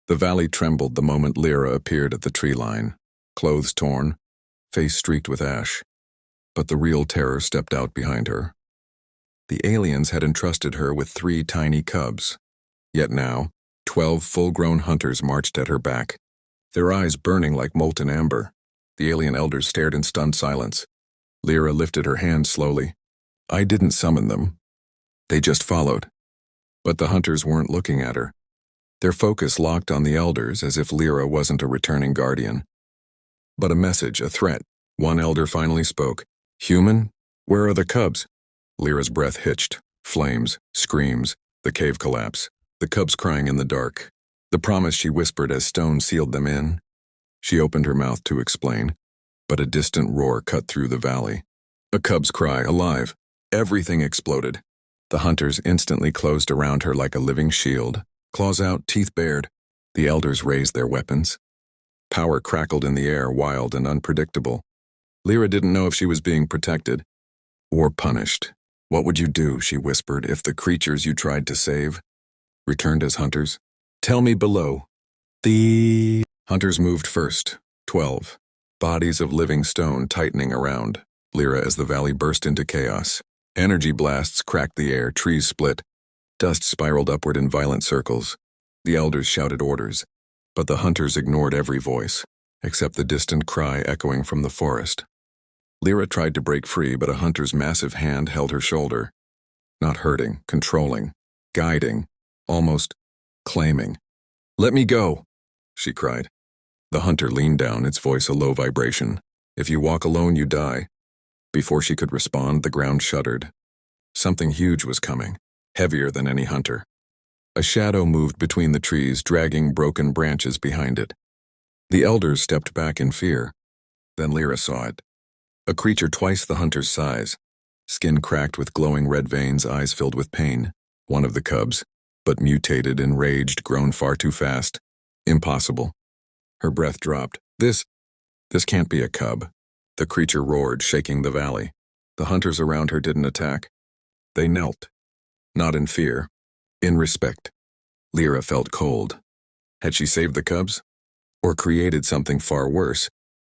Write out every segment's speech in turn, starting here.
The valley trembled the moment Lira appeared at the tree line, clothes torn, face streaked with ash. But the real terror stepped out behind her. The aliens had entrusted her with 3 tiny cubs. Yet now, 12 full-grown hunters marched at her back, their eyes burning like molten amber. The alien elders stared in stunned silence. Lira lifted her hand slowly. "I didn't summon them. They just followed." But the hunters weren't looking at her. Their focus locked on the elders as if Lira wasn't a returning guardian. But a message, a threat. One elder finally spoke. "Human? Where are the cubs?" Lyra's breath hitched. Flames, screams, the cave collapse, the cubs crying in the dark. The promise she whispered as stone sealed them in. She opened her mouth to explain, but a distant roar cut through the valley. A cub's cry, alive. Everything exploded. The hunters instantly closed around her like a living shield, claws out, teeth bared. The elders raised their weapons. Power crackled in the air, wild and unpredictable. Lira didn't know if she was being protected or punished. "What would you do," she whispered, "if the creatures you tried to save returned as hunters? Tell me below." The hunters moved first, 12, bodies of living stone tightening around Lira as the valley burst into chaos. Energy blasts cracked the air, trees split, dust spiraled upward in violent circles. The elders shouted orders, but the hunters ignored every voice, except the distant cry echoing from the forest. Lira tried to break free, but a hunter's massive hand held her shoulder. Not hurting, controlling, guiding, almost claiming. "Let me go," she cried. The hunter leaned down, its voice a low vibration. "If you walk alone, you die." Before she could respond, the ground shuddered. Something huge was coming, heavier than any hunter. A shadow moved between the trees, dragging broken branches behind it. The elders stepped back in fear. Then Lira saw it. A creature twice the hunter's size, skin cracked with glowing red veins, eyes filled with pain. One of the cubs, but mutated, enraged, grown far too fast. Impossible. Her breath dropped. This can't be a cub." The creature roared, shaking the valley. The hunters around her didn't attack. They knelt. Not in fear, in respect. Lira felt cold. Had she saved the cubs? Or created something far worse?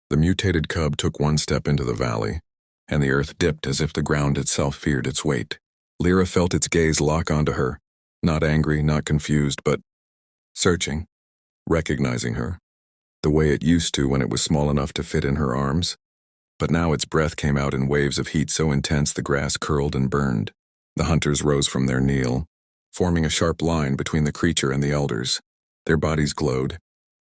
The mutated cub took one step into the valley, and the earth dipped as if the ground itself feared its weight. Lira felt its gaze lock onto her, not angry, not confused, but searching, recognizing her, the way it used to when it was small enough to fit in her arms. But now its breath came out in waves of heat so intense the grass curled and burned. The hunters rose from their kneel, forming a sharp line between the creature and the elders. Their bodies glowed,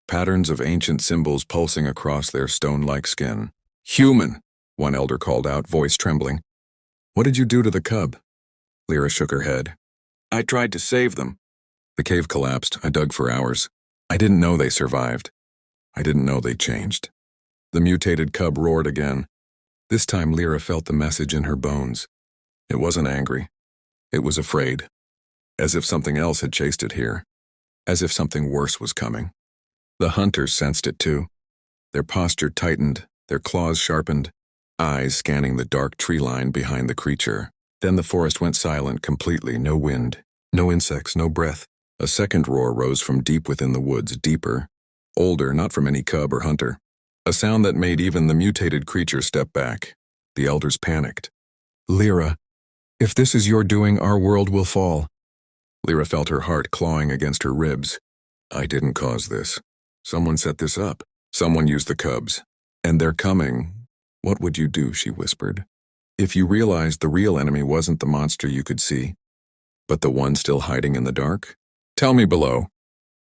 patterns of ancient symbols pulsing across their stone-like skin. "Human!" one elder called out, voice trembling. "What did you do to the cub?" Lira shook her head. "I tried to save them." The cave collapsed. I dug for hours. I didn't know they survived. I didn't know they changed. The mutated cub roared again. This time Lira felt the message in her bones. It wasn't angry. It was afraid. As if something else had chased it here. As if something worse was coming. The hunters sensed it too. Their posture tightened, their claws sharpened, eyes scanning the dark tree line behind the creature. Then the forest went silent completely, no wind, no insects, no breath. A second roar rose from deep within the woods, deeper, older, not from any cub or hunter. A sound that made even the mutated creature step back. The elders panicked. "Lira, if this is your doing, our world will fall." Lira felt her heart clawing against her ribs. "I didn't cause this. Someone set this up. Someone used the cubs. And they're coming." "What would you do?" she whispered. "If you realized the real enemy wasn't the monster you could see, but the one still hiding in the dark? Tell me below."